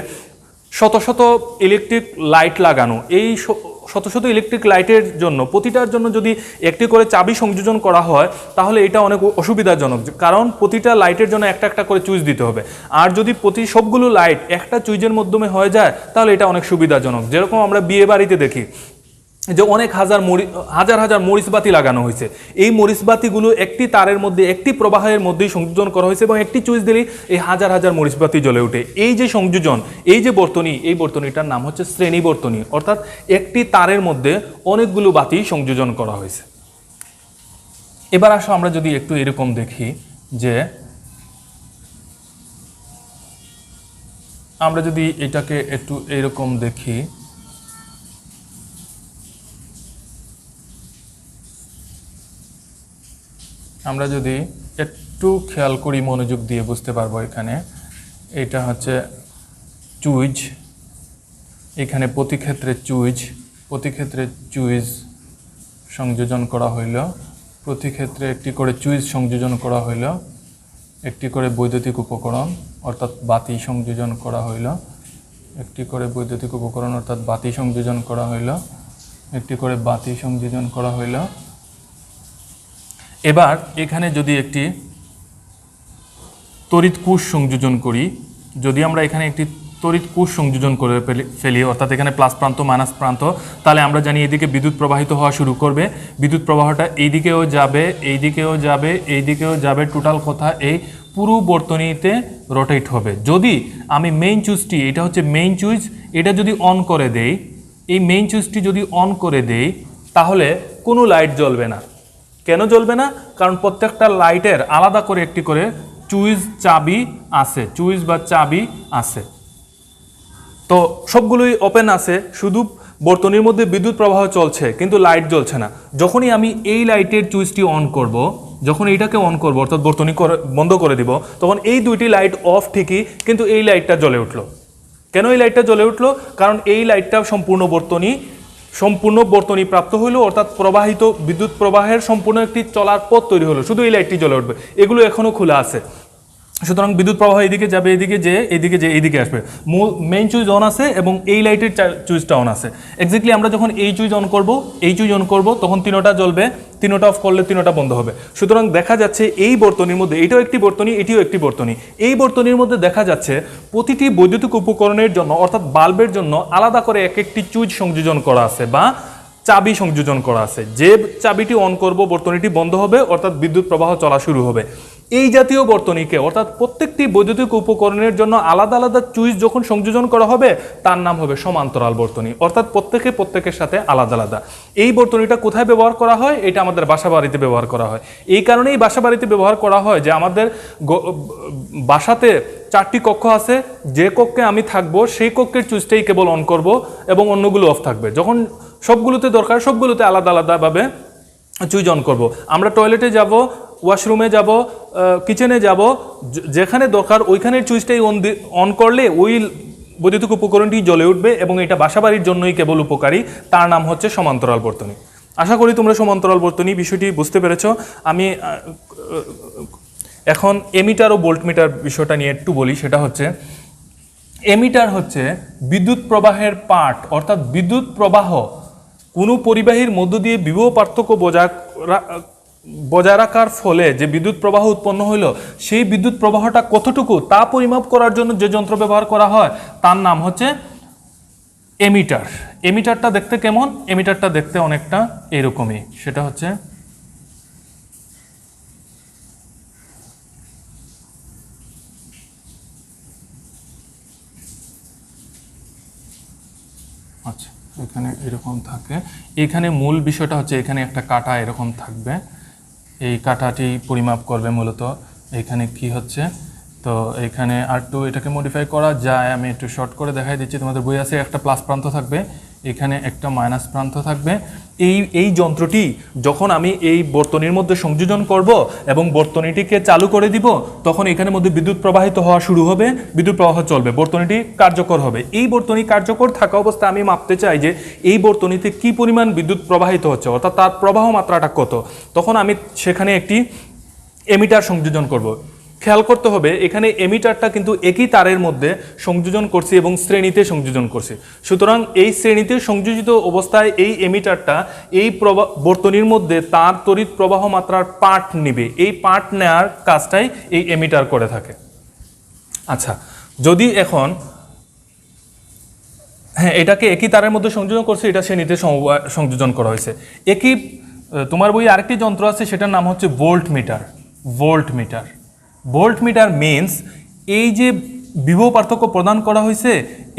[SPEAKER 1] শত শত ইলেকট্রিক লাইট লাগানো। এই শত শত ইলেকট্রিক লাইটের জন্য প্রতিটার জন্য যদি একটি করে চাবি সংযোজন করা হয় তাহলে এটা অনেক অসুবিধাজনক, কারণ প্রতিটা লাইটের জন্য একটা একটা করে সুইচ দিতে হবে। আর যদি সবগুলো লাইট একটা সুইচের মাধ্যমে হয়ে যায় তাহলে এটা অনেক সুবিধাজনক। যেরকম আমরা বিয়ে বাড়িতে দেখি যে অনেক হাজার হাজার মরিচ বাতি লাগানো হয়েছে, এই মরিচ বাতিগুলো একটি তারের মধ্যে একটি প্রবাহের মধ্যেই সংযোজন করা হয়েছে এবং একটি সুইচ দিলেই এই হাজার হাজার মরিচ বাতি জ্বলে ওঠে। এই যে সংযোজন, এই যে বর্তনী, এই বর্তনীটার নাম হচ্ছে শ্রেণী বর্তনী, অর্থাৎ একটি তারের মধ্যে অনেকগুলো বাতি সংযোজন করা হয়েছে। এবার আসো আমরা যদি একটু এরকম দেখি যে আমরা যদি এটাকে একটু এরকম দেখি, আমরা যদি একটু খেয়াল করি, মনোযোগ দিয়ে বুঝতে পারবো। এখানে এটা হচ্ছে চুইজ, এখানে প্রতি ক্ষেত্রে চুইজ সংযোজন করা হইল, প্রতি ক্ষেত্রে একটি করে চুইজ সংযোজন করা হইল, একটি করে বৈদ্যুতিক উপকরণ অর্থাৎ বাতি সংযোজন করা হইল, একটি করে বৈদ্যুতিক উপকরণ অর্থাৎ বাতি সংযোজন করা হইল, একটি করে বাতি সংযোজন করা হইল। এবার এখানে যদি একটি তড়িৎ কোষ সংযোজন করি, যদি আমরা এখানে একটি তড়িৎ কোষ সংযোজন করে ফেলি অর্থাৎ এখানে প্লাস প্রান্ত মাইনাস প্রান্ত, তাহলে আমরা জানি এদিকে বিদ্যুৎ প্রবাহিত হওয়া শুরু করবে। বিদ্যুৎ প্রবাহটা এইদিকেও যাবে, এইদিকেও যাবে, এইদিকেও যাবে, টোটাল কথা এই পুরো বর্তনীতে রোটেট হবে। যদি আমি মেইন সুইচটি, এটা হচ্ছে মেইন সুইচ, এটা যদি অন করে দেই, এই মেইন সুইচটি যদি অন করে দেই তাহলে কোনো লাইট জ্বলবে না। কেন জ্বলবে না? কারণ প্রত্যেকটা লাইটের আলাদা করে একটি করে সুইচ চাবি আছে, সুইচ বা চাবি আছে, তো সবগুলোই ওপেন আছে, শুধু বর্তনীর মধ্যে বিদ্যুৎ প্রবাহ চলছে কিন্তু লাইট জ্বলছে না। যখনই আমি এই লাইটের সুইচটি অন করব, যখন এইটাকে অন করব অর্থাৎ বর্তনী বন্ধ করে দিব, তখন এই দুইটি লাইট অফ ঠিকই, কিন্তু এই লাইটটা জ্বলে উঠলো। কেন এই লাইটটা জ্বলে উঠলো? কারণ এই লাইটটা সম্পূর্ণ বর্তনী প্রাপ্ত হইলো, অর্থাৎ প্রবাহিত বিদ্যুৎ প্রবাহের সম্পূর্ণ একটি চলার পথ তৈরি হলো, শুধু এই লাইটটি জ্বলে উঠবে, এগুলো এখনও খোলা আছে। সুতরাং বিদ্যুৎ প্রবাহ এদিকে যাবে, এইদিকে আসবে। মেইন সুইচ অন আছে এবং এই লাইটের সুইচটা অন আছে। এক্স্যাক্টলি আমরা যখন এই সুইচ অন করব তখন তিনোটা জ্বলবে, তিনোটা অফ করলে তিনোটা বন্ধ হবে। সুতরাং দেখা যাচ্ছে এই বর্তনীর মধ্যে, এটাও একটি বর্তনী, এটিও একটি বর্তনী, এই বর্তনীর মধ্যে দেখা যাচ্ছে প্রতিটি বৈদ্যুতিক উপকরণের জন্য অর্থাৎ বাল্বের জন্য আলাদা করে এক একটি সুইচ সংযোজন করা আছে বা চাবি সংযোজন করা আছে। যে চাবিটি অন করব বর্তনীটি বন্ধ হবে, অর্থাৎ বিদ্যুৎ প্রবাহ চলা শুরু হবে। এই জাতীয় বর্তনীকে অর্থাৎ প্রত্যেকটি বৈদ্যুতিক উপকরণের জন্য আলাদা আলাদা সুইচ যখন সংযোজন করা হবে তার নাম হবে সমান্তরাল বর্তনী, অর্থাৎ প্রত্যেকের সাথে আলাদা আলাদা। এই বর্তনীটা কোথায় ব্যবহার করা হয়? এটা আমাদের বাসাবাড়িতে ব্যবহার করা হয়। এই কারণেই বাসাবাড়িতে ব্যবহার করা হয় যে আমাদের বাসাতে 4টি কক্ষ আছে, যে কক্ষে আমি থাকবো সেই কক্ষের সুইচটাই কেবল অন করব এবং অন্যগুলো অফ থাকবে। যখন সবগুলোতে দরকার সবগুলোতে আলাদা আলাদাভাবে সুইচ অন করব। আমরা টয়লেটে যাব, ওয়াশরুমে যাব, কিচেনে যাব, যেখানে দরকার ওইখানের সুইচটাই অন করলে ওই বৈদ্যুতিক উপকরণটি জ্বলে উঠবে এবং এটা বাসাবাড়ির জন্যই কেবল উপকারী। তার নাম হচ্ছে সমান্তরাল বর্তনী। আশা করি তোমরা সমান্তরাল বর্তনী বিষয়টি বুঝতে পেরেছ। আমি এখন এমিটার ও ভোল্টমিটার বিষয়টা নিয়ে একটু বলি। সেটা হচ্ছে, এমিটার হচ্ছে বিদ্যুৎ প্রবাহের পাঠ, অর্থাৎ বিদ্যুৎ প্রবাহ কোনো পরিবাহীর মধ্য দিয়ে বিভব পার্থক্য বজায় রাখার ফলে যে বিদ্যুৎ প্রবাহ উৎপন্ন হইল, সেই বিদ্যুৎ প্রবাহটা কতটুকু তা পরিমাপ করার জন্য যে যন্ত্র ব্যবহার করা হয় তার নাম হচ্ছে এমিটার। এমিটারটা দেখতে কেমন? এমিটারটা দেখতে অনেকটা এরকমই। সেটা হচ্ছে আচ্ছা, এখানে এরকম থাকে। এখানে মূল বিষয়টা হচ্ছে এখানে একটা কাঁটা এরকম থাকবে, এই কাঁটাটি পরিমাপ করবে মূলত। এখানে কি হচ্ছে, তো এখানে R2 এটাকে মডিফাই করা যায়, আমি একটু শর্ট করে দেখাই দিচ্ছি। তোমাদের বই আছে একটা প্লাস প্রান্ত থাকবে, এখানে একটা মাইনাস প্রান্ত থাকবে। এই যন্ত্রটি যখন আমি এই বর্তনীর মধ্যে সংযোজন করব এবং বর্তনীটিকে চালু করে দিব, তখন এখানের মধ্যে বিদ্যুৎ প্রবাহিত হওয়া শুরু হবে, বিদ্যুৎ প্রবাহ চলবে, বর্তনীটি কার্যকর হবে। এই বর্তনী কার্যকর থাকা অবস্থায় আমি মাপতে চাই যে এই বর্তনীতে কি পরিমাণ বিদ্যুৎ প্রবাহিত হচ্ছে, অর্থাৎ তার প্রবাহ মাত্রাটা কত। তখন আমি সেখানে একটি এমিটার সংযোজন করব। খেয়াল করতে হবে এখানে এমিটারটা কিন্তু একই তারের মধ্যে সংযোজন করছি এবং শ্রেণীতে সংযোজন করছি। সুতরাং এই শ্রেণীতে সংযোজিত অবস্থায় এই এমিটারটা এই বর্তনীর মধ্যে তার তড়িৎ প্রবাহ মাত্রার পাঠ নিবে। এই পাঠ নেওয়ার কাজটাই এই এমিটার করে থাকে। আচ্ছা, যদি এখন এটাকে একই তারের মধ্যে সংযোজন করছে, এটা শ্রেণীতে সংযোজন করা হয়েছে। একই তোমার বই আরেকটি যন্ত্র আছে, সেটার নাম হচ্ছে volt metre. Volt metre means এই যে বিভব পার্থক্য প্রদান করা হয়েছে,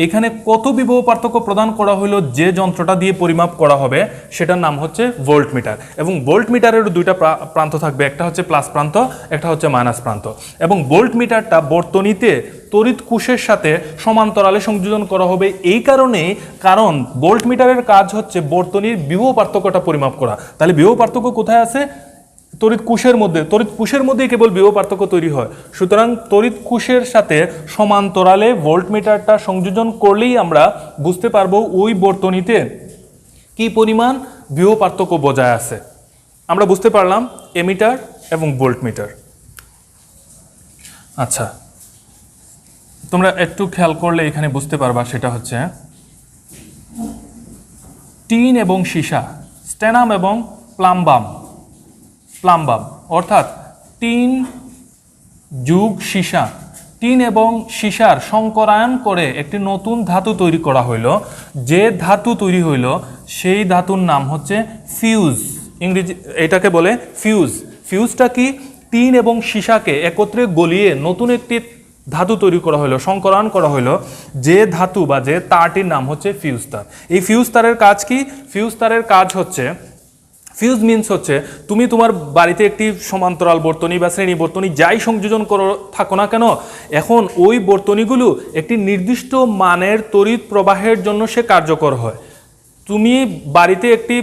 [SPEAKER 1] এখানে কত বিভব পার্থক্য প্রদান করা হলো যে যন্ত্রটা দিয়ে পরিমাপ করা হবে, সেটার নাম হচ্ছে ভোল্ট মিটার। এবং ভোল্ট মিটারের দুইটা প্রান্ত থাকবে, একটা হচ্ছে প্লাস প্রান্ত, একটা হচ্ছে মাইনাস প্রান্ত। এবং ভোল্ট মিটারটা বর্তনীতে তড়িৎ কোষের সাথে সমান্তরালে সংযোজন করা হবে এই কারণে, কারণ ভোল্ট মিটারের কাজ হচ্ছে বর্তনীর বিভব পার্থক্যটা পরিমাপ করা। তাহলে বিভব পার্থক্য কোথায় আছে? তড়িৎ কোষের মধ্যেই কেবল বিভব পার্থক্য তৈরি হয়। সুতরাং তড়িৎ কোষের সাথে সমান্তরালে ভোল্টমিটারটা সংযোজন করলেই আমরা বুঝতে পারবো ওই বর্তনীতে কি পরিমাণ বিভব পার্থক্য বজায় আছে। আমরা বুঝতে পারলাম এমিটার এবং ভোল্টমিটার। আচ্ছা, তোমরা একটু খেয়াল করলে এখানে বুঝতে পারবা, সেটা হচ্ছে টিন এবং সীসা, স্টেনাম এবং প্লাম্বাম, অর্থাৎ টিন যুগ সীসা, টিন এবং সীসার সংকরায়ন করে একটি নতুন ধাতু তৈরি করা হইল। যে ধাতু তৈরি হইল সেই ধাতুর নাম হচ্ছে ফিউজ। ইংরেজি এটাকে বলে ফিউজ। ফিউজটা কি? টিন এবং সীসাকে একত্রে গলিয়ে নতুন একটি ধাতু তৈরি করা হলো, সংকরায়ন করা হলো। যে ধাতু বা যে তারটির নাম হচ্ছে ফিউজ তার। এই ফিউজ তারের কাজ কি? ফিউজ তারের কাজ হচ্ছে, ফিউজ মিনস হচ্ছে তুমি তোমার বাড়িতে একটি সমান্তরাল বর্তনী বা শ্রেণী বর্তনী যাই সংযোজন করো থাকো না কেন, এখন ওই বর্তনীগুলো একটি নির্দিষ্ট মানের তড়িৎ প্রবাহের জন্য সে কার্যকর হয়। তুমি বাড়িতে একটি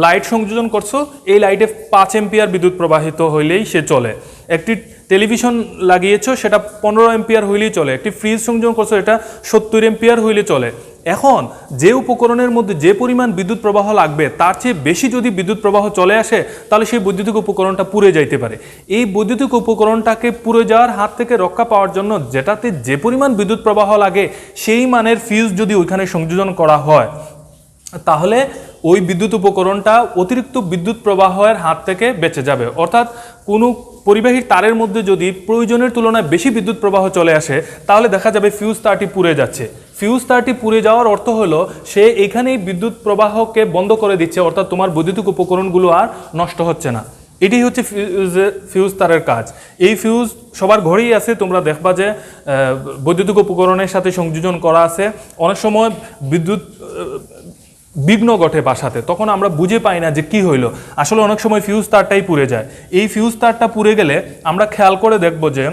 [SPEAKER 1] লাইট সংযোজন করছো, এই লাইটে 5 এম্পিয়ার বিদ্যুৎ প্রবাহিত হইলেই সে চলে। একটি টেলিভিশন লাগিয়েছো, সেটা 15 এম্পিয়ার হইলেই চলে। একটি ফ্রিজ সংযোজন করছো, এটা 70 এম্পিয়ার হইলে চলে। এখন যে উপকরণের মধ্যে যে পরিমাণ বিদ্যুৎ প্রবাহ লাগবে তার চেয়ে বেশি যদি বিদ্যুৎ প্রবাহ চলে আসে, তাহলে সেই বৈদ্যুতিক উপকরণটা পুড়ে যাইতে পারে। এই বৈদ্যুতিক উপকরণটাকে পুড়ে যাওয়ার হাত থেকে রক্ষা পাওয়ার জন্য যেটাতে যে পরিমাণ বিদ্যুৎ প্রবাহ লাগে সেই মানের ফিউজ যদি ওইখানে সংযোজন করা হয়, তাহলে ওই বিদ্যুৎ উপকরণটা অতিরিক্ত বিদ্যুৎ প্রবাহের হাত থেকে বেঁচে যাবে। অর্থাৎ কোনো পরিবাহী তারের মধ্যে যদি প্রয়োজনের তুলনায় বেশি বিদ্যুৎ প্রবাহ চলে আসে, তাহলে দেখা যাবে ফিউজ তারটি পুড়ে যাচ্ছে। ফিউজ তারটি পুড়ে যাওয়ার অর্থ হলো সে এখানেই বিদ্যুৎ প্রবাহকে বন্ধ করে দিচ্ছে, অর্থাৎ তোমার বৈদ্যুতিক উপকরণগুলো আর নষ্ট হচ্ছে না। এটি হচ্ছে ফিউজ তারের কাজ। এই ফিউজ সবার ঘরেই আছে, তোমরা দেখবা যে বৈদ্যুতিক উপকরণের সাথে সংযোজন করা আছে। অনেক সময় বিদ্যুৎ বিঘ্ন ঘটে বাসাতে, তখন আমরা বুঝে পাই না যে কি হইলো। আসলে অনেক সময় ফিউজ তারটাই পুড়ে যায়। এই ফিউজ তারটা পুড়ে গেলে আমরা খেয়াল করে দেখব যে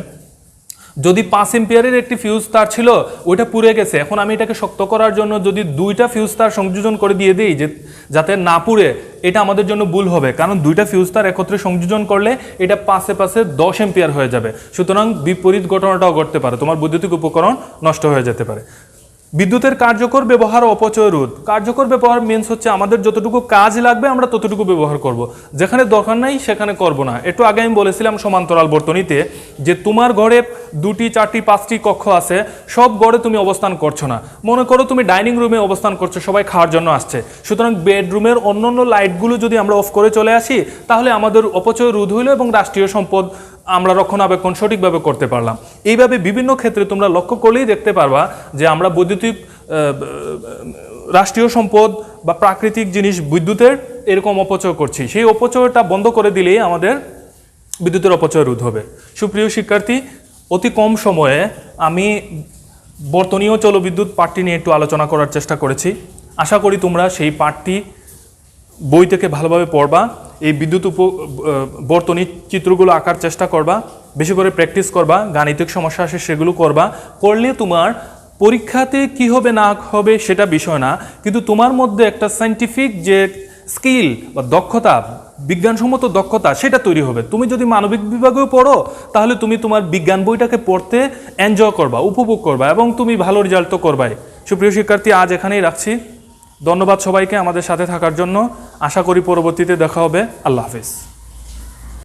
[SPEAKER 1] যদি 5 এম্পিয়ারের একটি ফিউজ তার ছিল, ওইটা পুড়ে গেছে। এখন আমি এটাকে শক্ত করার জন্য যদি 2টা ফিউজ তার সংযোজন করে দিয়ে দিই যে যাতে না পুড়ে, এটা আমাদের জন্য ভুল হবে। কারণ 2টা ফিউজ তার একত্রে সংযোজন করলে এটা পাশে 10 এম্পিয়ার হয়ে যাবে। সুতরাং বিপরীত ঘটনাটাও ঘটতে পারে, তোমার বৈদ্যুতিক উপকরণ নষ্ট হয়ে যেতে পারে। বিদ্যুতের কার্যকর ব্যবহার ও অপচয় রোধ। কার্যকর ব্যবহার মিনস হচ্ছে আমাদের যতটুকু কাজ লাগবে আমরা ততটুকু ব্যবহার করব, যেখানে দরকার নাই সেখানে করব না। একটু আগে আমি বলেছিলাম সমান্তরাল বর্তনীতে যে তোমার ঘরে 2টি 4টি 5টি কক্ষ আছে, সব ঘরে তুমি অবস্থান করছো না। মনে করো তুমি ডাইনিং রুমে অবস্থান করছো, সবাই খাওয়ার জন্য আসছে। সুতরাং বেডরুমের অন্যান্য লাইটগুলো যদি আমরা অফ করে চলে আসি, তাহলে আমাদের অপচয় রোধ হইল এবং রাষ্ট্রীয় সম্পদ আমরা রক্ষণাবেক্ষণ সঠিকভাবে করতে পারলাম। এইভাবে বিভিন্ন ক্ষেত্রে তোমরা লক্ষ্য করলেই দেখতে পারবা যে আমরা বৈদ্যুতিক রাষ্ট্রীয় সম্পদ বা প্রাকৃতিক জিনিস বিদ্যুতের এরকম অপচয় করছি। সেই অপচয়টা বন্ধ করে দিলেই আমাদের বিদ্যুতের অপচয় রোধ হবে। সুপ্রিয় শিক্ষার্থী, অতি কম সময়ে আমি বর্তনী ও জলবিদ্যুৎ পাঠটি নিয়ে একটু আলোচনা করার চেষ্টা করেছি। আশা করি তোমরা সেই পাঠটি বই থেকে ভালোভাবে পড়বা, এই বিদ্যুৎ বর্তনী চিত্রগুলো আঁকার চেষ্টা করবা। বেশি করে প্র্যাকটিস করবা, গাণিতিক সমস্যা আসে সেগুলো করবা, করলে তোমার পরীক্ষাতে কি হবে না হবে সেটা বিষয় না, কিন্তু তোমার মধ্যে একটা সায়েন্টিফিক যে স্কিল বা দক্ষতা, বিজ্ঞানসম্মত দক্ষতা সেটা তৈরি হবে। তুমি যদি মানবিক বিভাগেও পড়ো তাহলে তুমি তোমার বিজ্ঞান বইটাকে পড়তে এনজয় করবা, উপভোগ করবা এবং তুমি ভালো রেজাল্ট তো করবাই। সুপ্রিয় শিক্ষার্থী, আজ এখানেই রাখছি। ধন্যবাদ সবাইকে আমাদের সাথে থাকার জন্য। আশা করি পরবর্তীতে দেখা হবে। আল্লাহ হাফিজ।